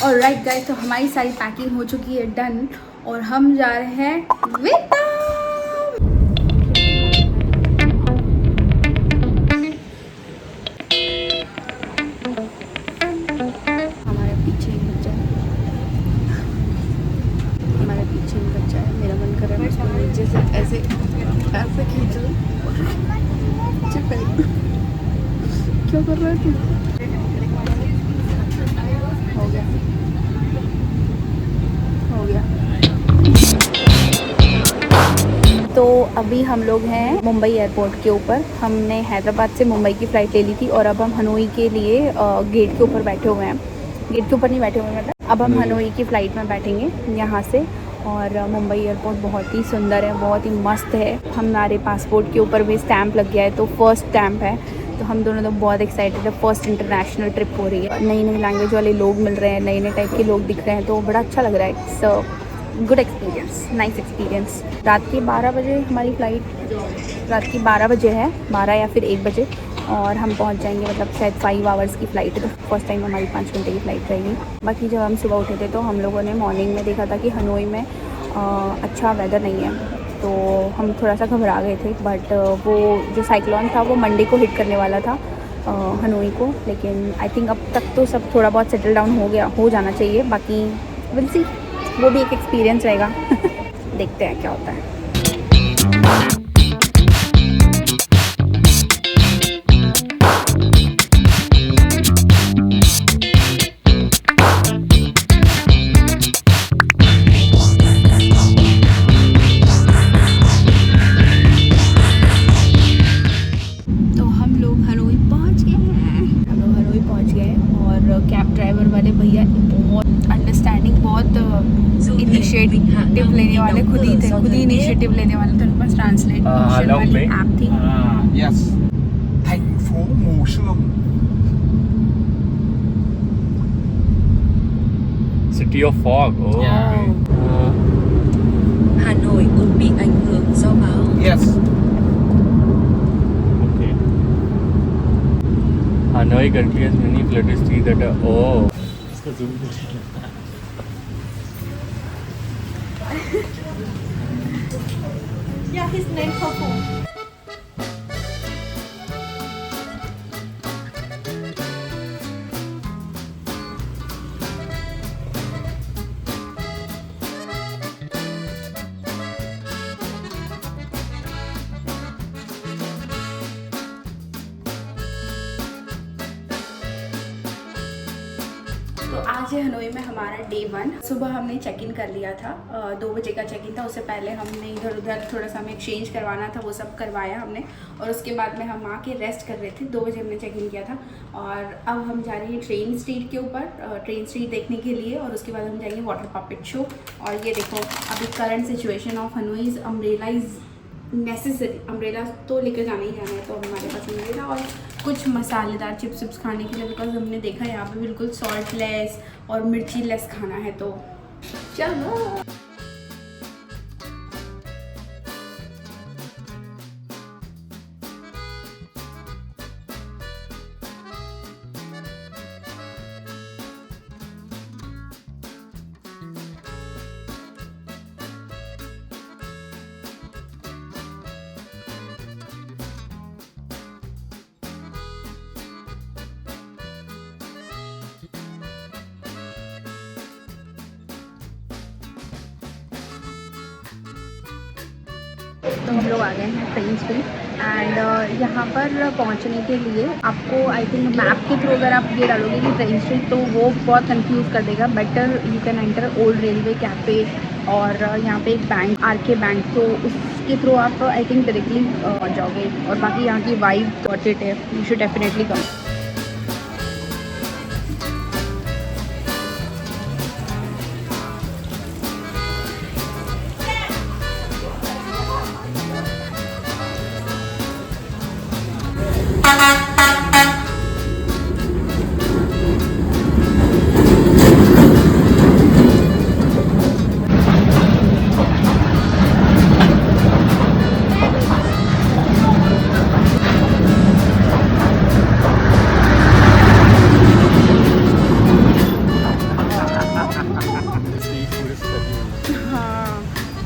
और right guys, तो हमारी सारी पैकिंग हो चुकी है डन और हम जा रहे हैं वियतनाम। हमारे पीछे ही बच्चा है, हमारे पीछे ही बच्चा है। मेरा मन कर रहा है उसको नीचे से ऐसे ऐसे खींच लो। क्या कर रहा है तू? हो गया हो गया। तो अभी हम लोग हैं मुंबई एयरपोर्ट के ऊपर। हमने हैदराबाद से मुंबई की फ़्लाइट ले ली थी और अब हम हनोई के लिए गेट के ऊपर बैठे हुए हैं। गेट के ऊपर नहीं बैठे हुए हैं, मतलब अब हम हनोई की फ़्लाइट में बैठेंगे यहाँ से। और मुंबई एयरपोर्ट बहुत ही सुंदर है, बहुत ही मस्त है। हमारे पासपोर्ट के ऊपर भी स्टैंप लग गया है, तो फर्स्ट स्टैंप है। तो हम दोनों तो बहुत एक्साइटेड है। फर्स्ट इंटरनेशनल ट्रिप हो रही है, नई नई लैंग्वेज वाले लोग मिल रहे हैं, नए नए टाइप के लोग दिख रहे हैं, तो बड़ा अच्छा लग रहा है। So good experience, nice experience. रात के 12 बजे हमारी फ़्लाइट, रात की 12 बजे है, 12 या फिर 1 बजे, और हम पहुंच जाएंगे, मतलब शायद 5 आवर्स की फ़्लाइट है, तो फर्स्ट टाइम हमारी 5 घंटे की फ़्लाइट रहेगी। बाकी जब हम सुबह उठे थे तो हम लोगों ने मॉर्निंग में देखा था कि हनोई में अच्छा वेदर नहीं है, तो हम थोड़ा सा घबरा गए थे। बट वो जो साइक्लोन था वो मंडे को हिट करने वाला था हनोई को, लेकिन आई थिंक अब तक तो सब थोड़ा बहुत सेटल डाउन हो जाना चाहिए। बाकी विल सी, वो भी एक एक्सपीरियंस रहेगा। देखते हैं क्या होता है। तो हम लोग हनोई पहुंच गए हैं, और कैब ड्राइवर वाले भैया बहुत अंडरस्टैंडिंग, बहुत इनिशिएटिव लेने वाले खुद ही इनिशिएटिव लेने वाले थे। उनके पास ट्रांसलेशन वाली ऐप थी। Yes. Thành phố Mù Sương. City of Fog. Oh. Hà Nội cũng bị ảnh hưởng do bão. Yes. Okay. Hanoi currently has many flooded streets that are. Oh. इसका zoom Yeah, his name for phone. तो आज है Hanoi में हमारा day 1। सुबह हमने check in कर लिया था, 2 बजे का चेक इन था। उससे पहले हमने इधर उधर थोड़ा सा हमें एक्सचेंज करवाना था, वो सब करवाया हमने। और उसके बाद में हम आके रेस्ट कर रहे थे। 2 बजे हमने चेक इन किया था और अब हम जा रहे हैं ट्रेन स्ट्रीट के ऊपर, ट्रेन स्ट्रीट देखने के लिए। और उसके बाद हम जाएंगे वाटर पपेट शो। और ये देखो अभी current situation of Hanoi, umbrella is necessary. Umbrella तो लेकर जाना ही जाना है, तो हमारे पास अम्ब्रेला और कुछ मसालेदार चिप्स विप्स खाने के लिए, बिकॉज हमने देखा यहाँ पे बिल्कुल सॉल्ट लेस और मिर्ची लेस खाना है। तो चलो। तो हम लोग आ गए हैं ट्रेन स्ट्रीट एंड यहाँ पर पहुँचने के लिए आपको आई थिंक मैप के थ्रू अगर आप ये डालोगे कि ट्रेन स्ट्रीट, तो वो बहुत कंफ्यूज कर देगा। Better you can enter old railway cafe, और यहाँ पे एक बैंक, आरके बैंक, तो उसके थ्रू आप आई थिंक डायरेक्टली पहुँच जाओगे। और बाकी यहाँ की वाइब वर्थ इट है, यू शुड डेफिनेटली कम।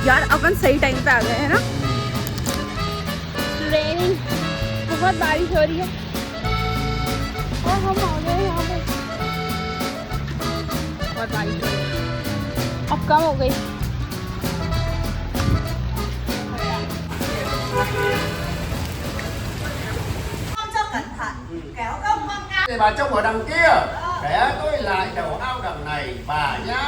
यार अपन सही टाइम पे आ गए हैं ना। रेनिंग, बहुत बारिश हो रही है और हम आ गए यहाँ पे। बहुत बारिश हो रही है, अब कम हो गई। Thì bà trông ở đằng kia, để tôi lại đầu ao đằng này bà nhá.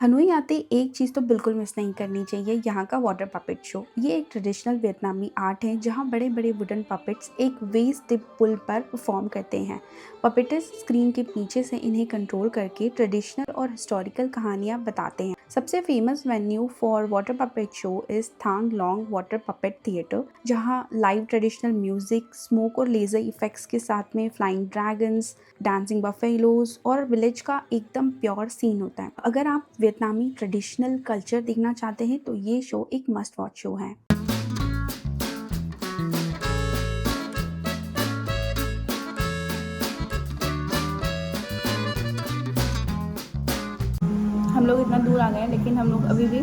Hanoi आते एक चीज़ तो बिल्कुल मिस नहीं करनी चाहिए, यहाँ का वाटर पपेट शो। ये एक ट्रेडिशनल वियतनामी आर्ट है जहाँ बड़े बड़े वुडन पपेट्स एक वेव टिप पुल पर परफॉर्म करते हैं। पपेटर्स स्क्रीन के पीछे से इन्हें कंट्रोल करके ट्रेडिशनल और हिस्टोरिकल कहानियाँ बताते हैं। सबसे famous venue for water puppet show is Thang long water puppet theatre, जहाँ लाइव ट्रेडिशनल म्यूजिक, स्मोक और लेजर इफेक्ट्स के साथ में फ्लाइंग ड्रैगन्स, डांसिंग बफेलोज और विलेज का एकदम प्योर सीन होता है। अगर आप वियतनामी ट्रेडिशनल कल्चर देखना चाहते हैं तो ये शो एक मस्ट वॉच शो है। हम लोग इतना दूर आ गए हैं लेकिन हम लोग अभी भी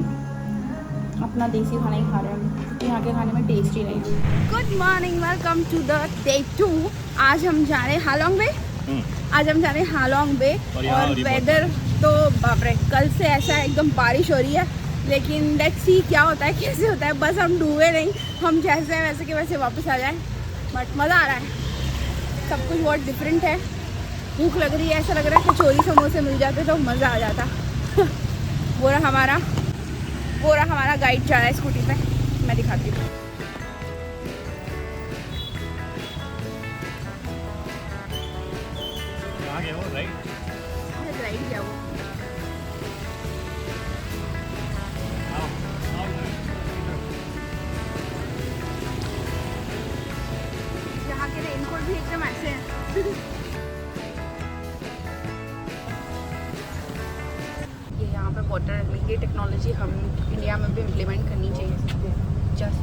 अपना देसी खाना ही खा रहे हैं क्योंकि यहाँ के खाने में टेस्ट ही नहीं है। Good morning, welcome to the day 2। आज हम जा रहे हैं हालोंग बे। आज हम जा रहे हैं हालोंग बे और वेदर तो बाप रे, कल से ऐसा एकदम बारिश हो रही है, लेकिन लेट्स सी क्या होता है, कैसे होता है। बस हम डूबे नहीं, हम जैसे हैं वैसे के वैसे वापस आ जाएं। बट मज़ा आ रहा है, सब कुछ बहुत डिफरेंट है। भूख लग रही है, ऐसा लग रहा है कचौरी समोसे मिल जाते तो मज़ा आ जाता। वो रहा हमारा गाइड जा रहा है स्कूटी पे, मैं दिखाती हूँ। राइट क्या वो यहाँ के रेनकोट भी एकदम ऐसे हैं। ये यहाँ पे वाटर रखने की टेक्नोलॉजी हम इंडिया में भी इम्प्लीमेंट करनी चाहिए। जस्ट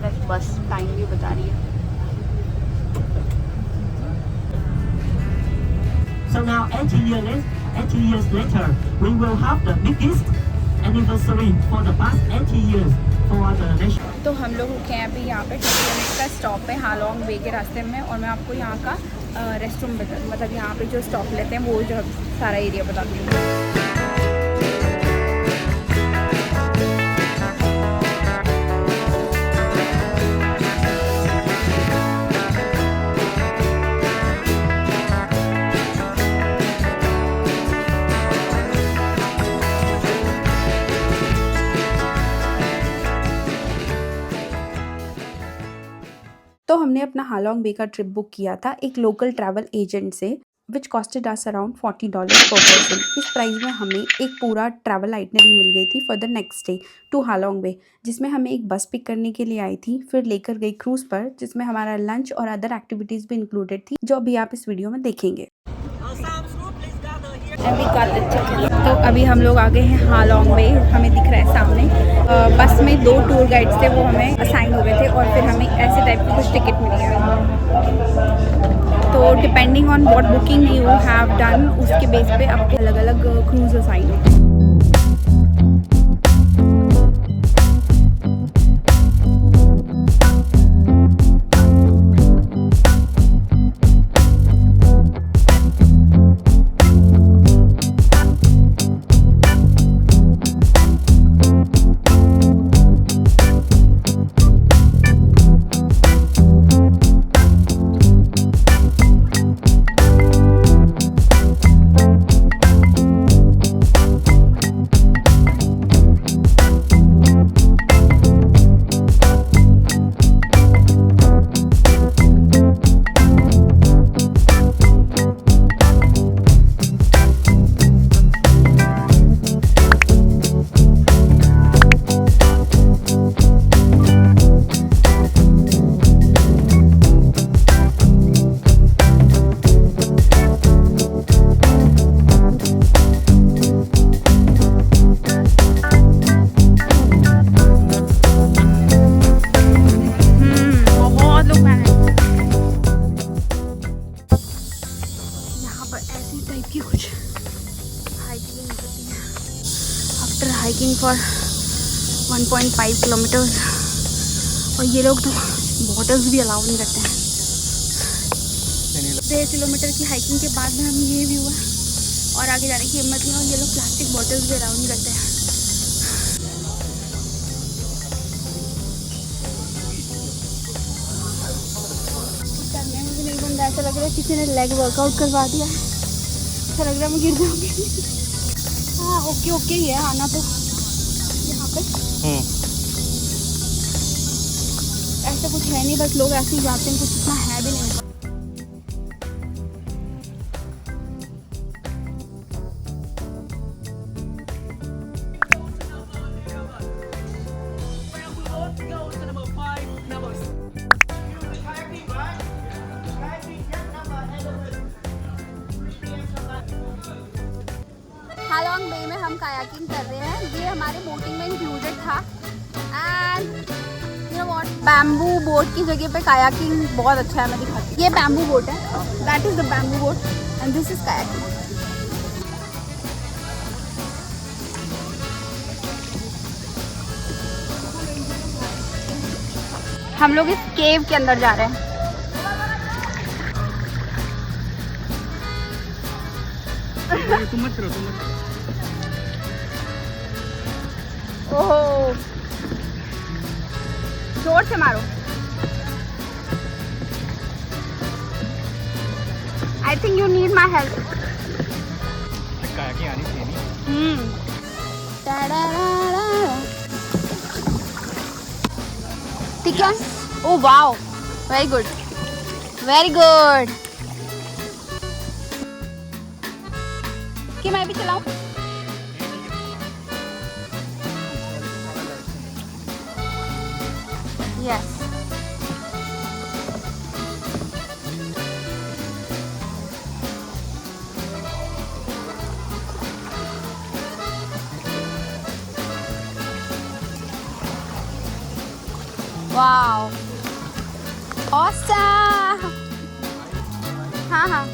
लाइक बस टाइम भी बता रही है। So now 80 years later, we will have the biggest anniversary for the past 80 years for the nation. तो हम लोग रुके हैं अभी यहाँ पे 20 मिनट का स्टॉप है हालोंग बे के रास्ते में, और मैं आपको यहाँ का रेस्टरूम बता, मतलब यहाँ पे जो स्टॉप लेते हैं वो जो सारा एरिया बता दूँगी। तो हमने अपना हालोंग बे का ट्रिप बुक किया था एक लोकल ट्रैवल एजेंट से, विच कॉस्टेड अस अराउंड $40 पर पर्सन। इस प्राइस में हमें एक पूरा ट्रैवल आइटनरी मिल गई थी for the next day to Halong Bay, जिसमें हमें एक बस पिक करने के लिए आई थी, फिर लेकर गई क्रूज़ पर, जिसमें हमारा लंच और अदर एक्टिविटीज़ भी इंक्लूडेड थी, जो अभी आप इस वीडियो में देखेंगे। तो अभी हम लोग आ गए हैं हालोंग बे, हमें दिख रहा है सामने। बस में 2 टूर गाइड्स थे, वो हमें असाइन हो गए थे और फिर हमें ऐसे टाइप की कुछ टिकट मिल गया। तो depending on what booking you have done, उसके बेस पे आपके अलग अलग क्रूज असाइन होते हैं। After hiking for 1.5 kilometres. और ये लोग तो बॉटल्स भी अलाउ नहीं करते हैं। 1.5 किलोमीटर की हाइकिंग के बाद में हम ये व्यू है और आगे जाने की हिम्मत नहीं। और ये लोग प्लास्टिक बॉटल्स भी अलाउ नहीं करते हैं। करने में भी नहीं बन रहा, ऐसा लग रहा है किसी ने लेग वर्कआउट करवा दिया है। ऐसा लग रहा है मैं गिर जाऊंगी। हाँ ओके ओके ही है आना तो यहाँ पे। ऐसा कुछ है नहीं, बस लोग ऐसे ही जाते हैं, कुछ इतना है भी नहीं। हालोंग बे में हम कायाकिंग कर रहे हैं। ये हमारे बोटिंग में इंक्लूडेड था। And you know what, bamboo boat की जगह पे कायाकिंग बहुत अच्छा है। मैं दिखाती हूँ। ये बैम्बू बोट है, that is the bamboo boat and this is kayaking. हम लोग इस केव के अंदर जा रहे हैं। तुम मत करो, तुम मत करो। ओहो जोर से मारो। I think you need my help. Kayaking आनी चाहिए नहीं। ठीक है। Oh wow, very good very good. कि मैं भी चलाऊं? यस। Wow awesome. हाँ हाँ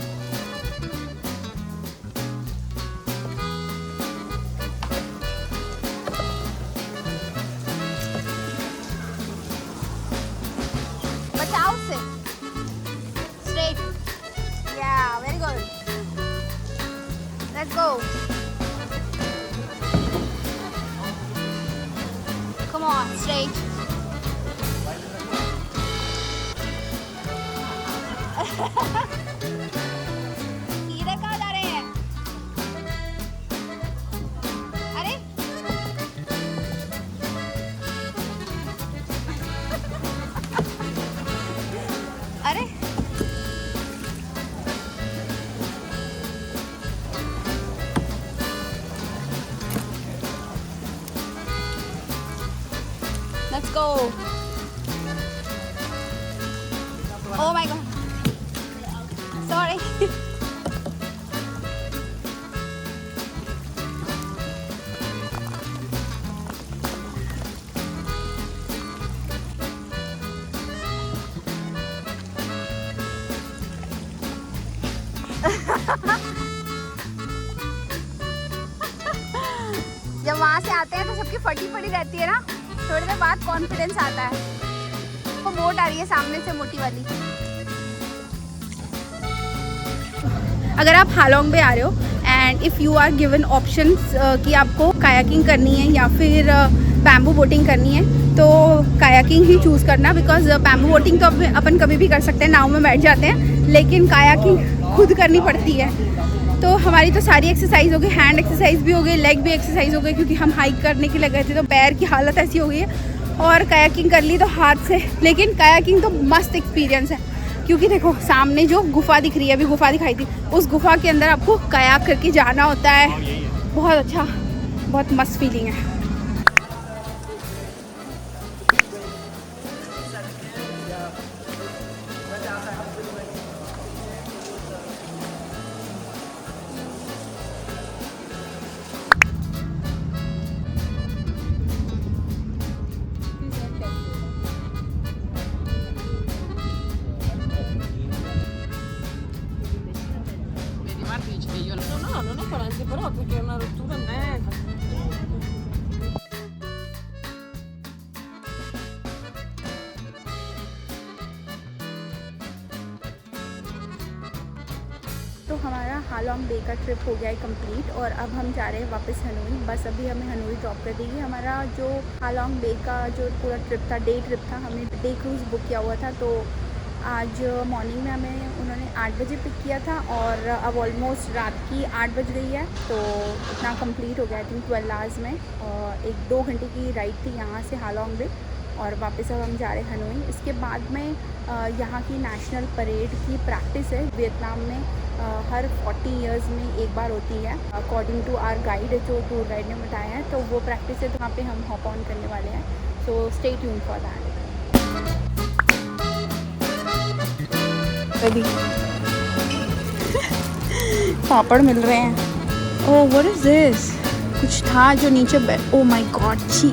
बचाओ से स्ट्रेट। या very good, let's go. Come on straight. इधर कहाँ जा रहे हैं? अरे अरे let's go. Oh my god. Sorry. जब वहाँ से आते हैं तो सबकी फटी फटी रहती है ना, थोड़ी देर बाद कॉन्फिडेंस आता है। वो बोट आ रही है सामने से मोटी वाली। अगर आप हालोंग बे आ रहे हो and if you are given options कि आपको कायाकिंग करनी है या फिर बैम्बू बोटिंग करनी है, तो कायाकिंग ही चूज़ करना। बिकॉज बैम्बू बोटिंग तो अपन कभी भी कर सकते हैं, नाव में बैठ जाते हैं, लेकिन कायाकिंग खुद करनी पड़ती है। तो हमारी तो सारी एक्सरसाइज हो गई, हैंड एक्सरसाइज भी हो गई, लेग भी एक्सरसाइज हो गई, क्योंकि हम हाइक करने के लिए गए थे तो पैर की हालत ऐसी हो गई है। और कायाकिंग कर ली तो हाथ से। लेकिन कायाकिंग तो मस्त एक्सपीरियंस है, क्योंकि देखो सामने जो गुफा दिख रही है, अभी गुफा दिखाई थी, उस गुफा के अंदर आपको कायाक करके जाना होता है। बहुत अच्छा, बहुत मस्त फीलिंग है। No, non è 40 però perché è una rottura in mezzo. Halong Bay का ट्रिप हो गया है कंप्लीट और अब हम जा रहे हैं वापस हनोई। बस अभी हमें हनोई ड्रॉप कर देगी। हमारा जो हालोंग बे का जो पूरा ट्रिप था, डे ट्रिप था, हमने डे क्रूज़ बुक किया हुआ था। तो आज मॉर्निंग में हमें उन्होंने 8 बजे पिक किया था और अब ऑलमोस्ट रात की 8 बज गई है। तो इतना कंप्लीट हो गया, आई थिंक 12 आवर्स में। 1-2 घंटे की राइड थी यहाँ से हालोंग बे और वापस अब हम जा रहे हैं हनोई। इसके बाद में यहाँ की नेशनल परेड की प्रैक्टिस है वियतनाम में, हर 40 इयर्स में एक बार होती है अकॉर्डिंग टू आवर गाइड जो टूर गाइड ने बताया है। तो वो प्रैक्टिस है, तो वहाँ पे हम हॉप ऑन करने वाले हैं। So stay tune for that. पापड़ मिल रहे हैं। Oh what is this? कुछ था जो नीचे ओह माय गॉड छी।